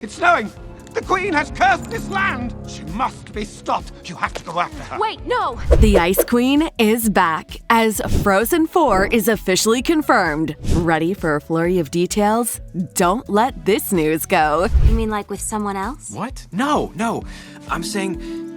It's snowing! The Queen has cursed this land! She must be stopped. You have to go after her. Wait, no! The Ice Queen is back, as Frozen 4 is officially confirmed. Ready for a flurry of details? Don't let this news go. You mean like with someone else? What? No. I'm saying,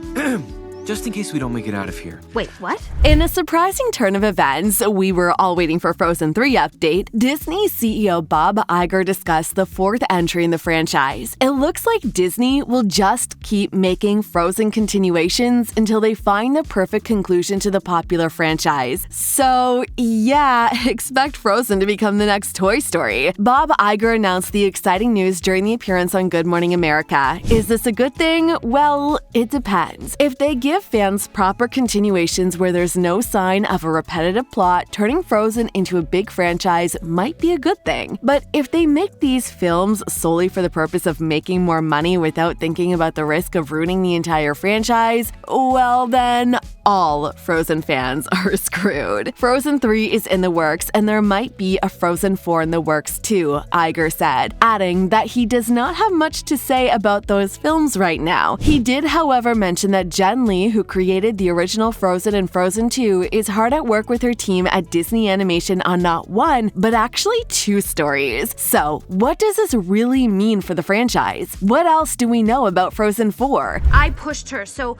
just in case we don't make it out of here. Wait, what? In a surprising turn of events, we were all waiting for Frozen 3 update. Disney CEO Bob Iger discussed the fourth entry in the franchise. It looks like Disney will just keep making Frozen continuations until they find the perfect conclusion to the popular franchise. So, yeah, expect Frozen to become the next Toy Story. Bob Iger announced the exciting news during the appearance on Good Morning America. Is this a good thing? Well, it depends. If they give fans proper continuations where there's no sign of a repetitive plot, turning Frozen into a big franchise might be a good thing. But if they make these films solely for the purpose of making more money without thinking about the risk of ruining the entire franchise, well then, all Frozen fans are screwed. Frozen 3 is in the works, and there might be a Frozen 4 in the works too, Iger said, adding that he does not have much to say about those films right now. He did, however, mention that Jen Lee, who created the original Frozen and Frozen 2, is hard at work with her team at Disney Animation on not one, but actually two stories. So, what does this really mean for the franchise? What else do we know about Frozen 4? I pushed her, so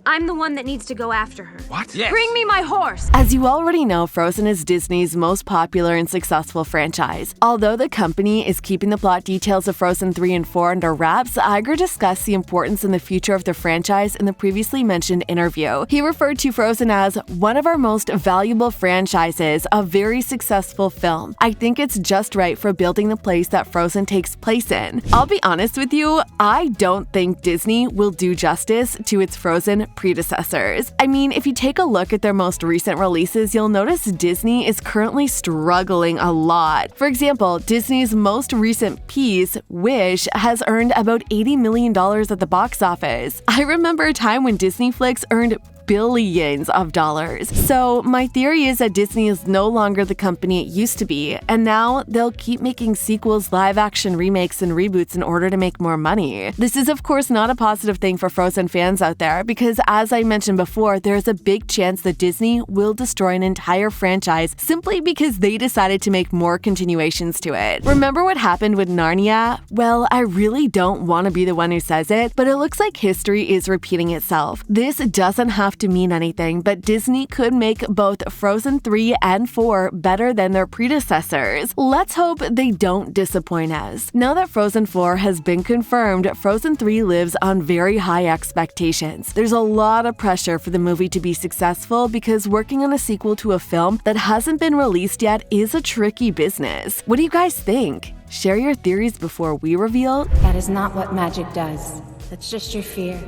I'm the one that needs to go after her. What? Yes. Bring me my horse! As you already know, Frozen is Disney's most popular and successful franchise. Although the company is keeping the plot details of Frozen 3 and 4 under wraps, Iger discussed the importance and the future of the franchise in the previously mentioned interview. He referred to Frozen as one of our most valuable franchises, a very successful film. I think it's just right for building the place that Frozen takes place in. I'll be honest with you, I don't think Disney will do justice to its Frozen predecessors. I mean, if you take a look at their most recent releases, you'll notice Disney is currently struggling a lot. For example, Disney's most recent piece, Wish, has earned about $80 million at the box office. I remember a time when Disney flicks earned billions of dollars. So my theory is that Disney is no longer the company it used to be, and now they'll keep making sequels, live-action remakes, and reboots in order to make more money. This is of course not a positive thing for Frozen fans out there, because as I mentioned before, there's a big chance that Disney will destroy an entire franchise simply because they decided to make more continuations to it. Remember what happened with Narnia? Well, I really don't want to be the one who says it, but it looks like history is repeating itself. This doesn't have to mean anything, but Disney could make both Frozen 3 and 4 better than their predecessors. Let's hope they don't disappoint us. Now that Frozen 4 has been confirmed, Frozen 3 lives on very high expectations. There's a lot of pressure for the movie to be successful because working on a sequel to a film that hasn't been released yet is a tricky business. What do you guys think? Share your theories before we reveal. That is not what magic does. That's just your fear.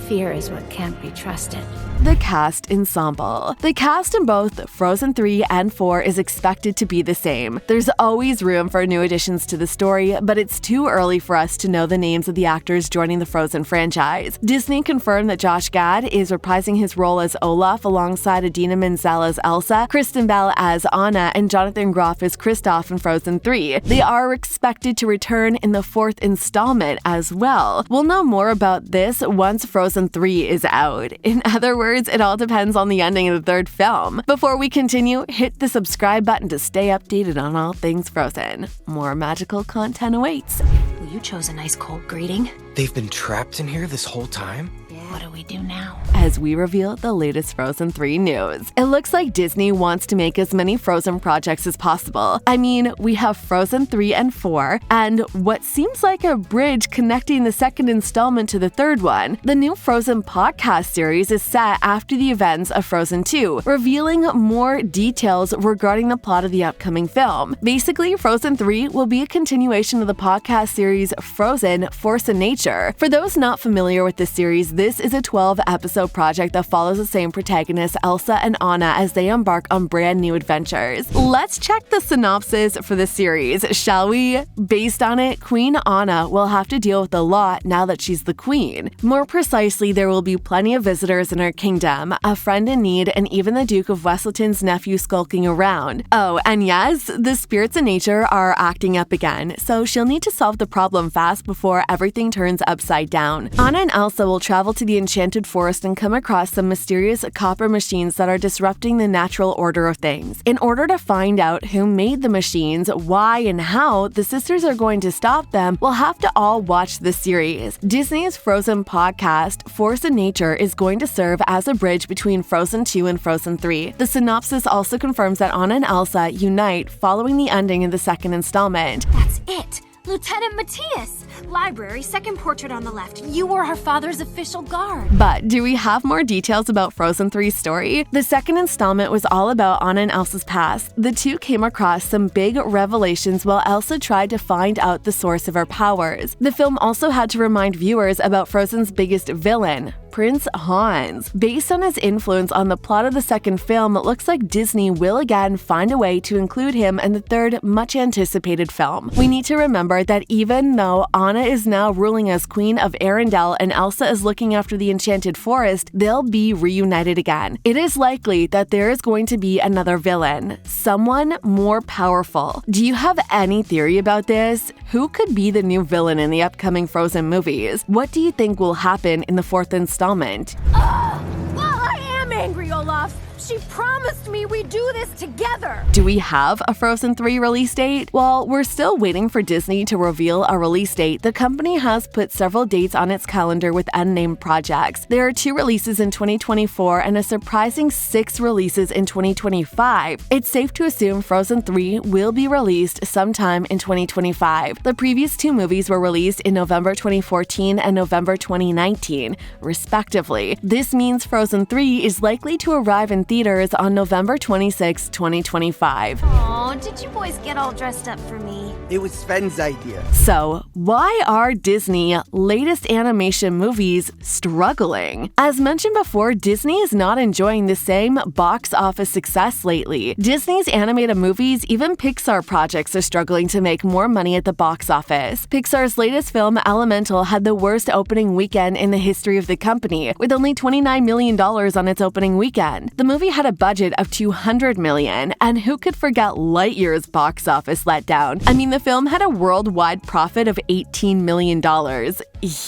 Fear is what can't be trusted. The cast ensemble. The cast in both Frozen 3 and 4 is expected to be the same. There's always room for new additions to the story, but it's too early for us to know the names of the actors joining the Frozen franchise. Disney confirmed that Josh Gad is reprising his role as Olaf alongside Idina Menzel as Elsa, Kristen Bell as Anna, and Jonathan Groff as Kristoff in Frozen 3. They are expected to return in the fourth installment as well. We'll know more about this once Frozen 3 is out. In other words, it all depends on the ending of the third film. Before we continue, hit the subscribe button to stay updated on all things Frozen. More magical content awaits. Well, you chose a nice cold greeting. They've been trapped in here this whole time? What do we do now? As we reveal the latest Frozen 3 news. It looks like Disney wants to make as many Frozen projects as possible. I mean, we have Frozen 3 and 4, and what seems like a bridge connecting the second installment to the third one. The new Frozen podcast series is set after the events of Frozen 2, revealing more details regarding the plot of the upcoming film. Basically, Frozen 3 will be a continuation of the podcast series Frozen: Force of Nature. For those not familiar with the series, this This is a 12-episode project that follows the same protagonists, Elsa and Anna, as they embark on brand new adventures. Let's check the synopsis for the series, shall we? Based on it, Queen Anna will have to deal with a lot now that she's the queen. More precisely, there will be plenty of visitors in her kingdom, a friend in need, and even the Duke of Westleton's nephew skulking around. Oh, and yes, the spirits in nature are acting up again, so she'll need to solve the problem fast before everything turns upside down. Anna and Elsa will travel to the enchanted forest and come across some mysterious copper machines that are disrupting the natural order of things. In order to find out who made the machines, why, and how the sisters are going to stop them, we'll have to all watch this series. Disney's Frozen podcast, Force in Nature, is going to serve as a bridge between Frozen 2 and Frozen 3. The synopsis also confirms that Anna and Elsa unite following the ending of the second installment. That's it! Lieutenant Matthias! Library, second portrait on the left. You were our father's official guard. But do we have more details about Frozen 3's story? The second installment was all about Anna and Elsa's past. The two came across some big revelations while Elsa tried to find out the source of her powers. The film also had to remind viewers about Frozen's biggest villain, Prince Hans. Based on his influence on the plot of the second film, it looks like Disney will again find a way to include him in the third, much-anticipated film. We need to remember that even though Anna is now ruling as Queen of Arendelle and Elsa is looking after the Enchanted Forest, they'll be reunited again. It is likely that there is going to be another villain, someone more powerful. Do you have any theory about this? Who could be the new villain in the upcoming Frozen movies? What do you think will happen in the fourth installment? Well, I am angry, Olaf. She promised me we'd do this together. Do we have a Frozen 3 release date? While we're still waiting for Disney to reveal a release date, the company has put several dates on its calendar with unnamed projects. There are 2 releases in 2024 and a surprising 6 releases in 2025. It's safe to assume Frozen 3 will be released sometime in 2025. The previous 2 movies were released in November 2014 and November 2019, respectively. This means Frozen 3 is likely to arrive in theaters on November 26, 2025. Aw, did you boys get all dressed up for me? It was Sven's idea. So, why are Disney latest animation movies struggling? As mentioned before, Disney is not enjoying the same box office success lately. Disney's animated movies, even Pixar projects, are struggling to make more money at the box office. Pixar's latest film, Elemental, had the worst opening weekend in the history of the company, with only $29 million on its opening weekend. The movie had a budget of $200 million, and who could forget Lightyear's box office letdown? I mean, the film had a worldwide profit of $18 million.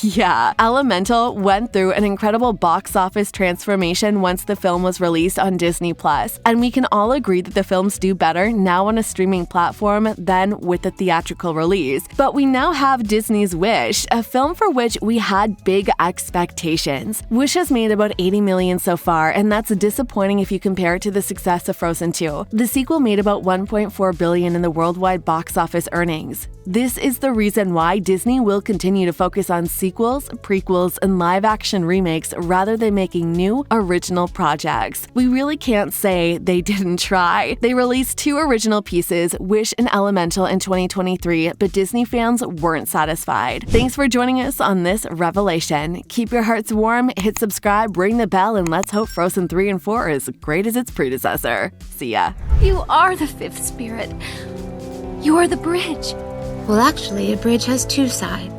Yeah, Elemental went through an incredible box office transformation once the film was released on Disney+, and we can all agree that the films do better now on a streaming platform than with the theatrical release. But we now have Disney's Wish, a film for which we had big expectations. Wish has made about $80 million so far, and that's disappointing if you compare it to the success of Frozen 2. The sequel made about $1.4 billion in the worldwide box office earnings. This is the reason why Disney will continue to focus on sequels, prequels, and live-action remakes rather than making new, original projects. We really can't say they didn't try. They released 2 original pieces, Wish and Elemental, in 2023, but Disney fans weren't satisfied. Thanks for joining us on this revelation. Keep your hearts warm, hit subscribe, ring the bell, and let's hope Frozen 3 and 4 is as great as its predecessor. See ya. You are the 5th spirit. You are the bridge. Well, actually, a bridge has 2 sides.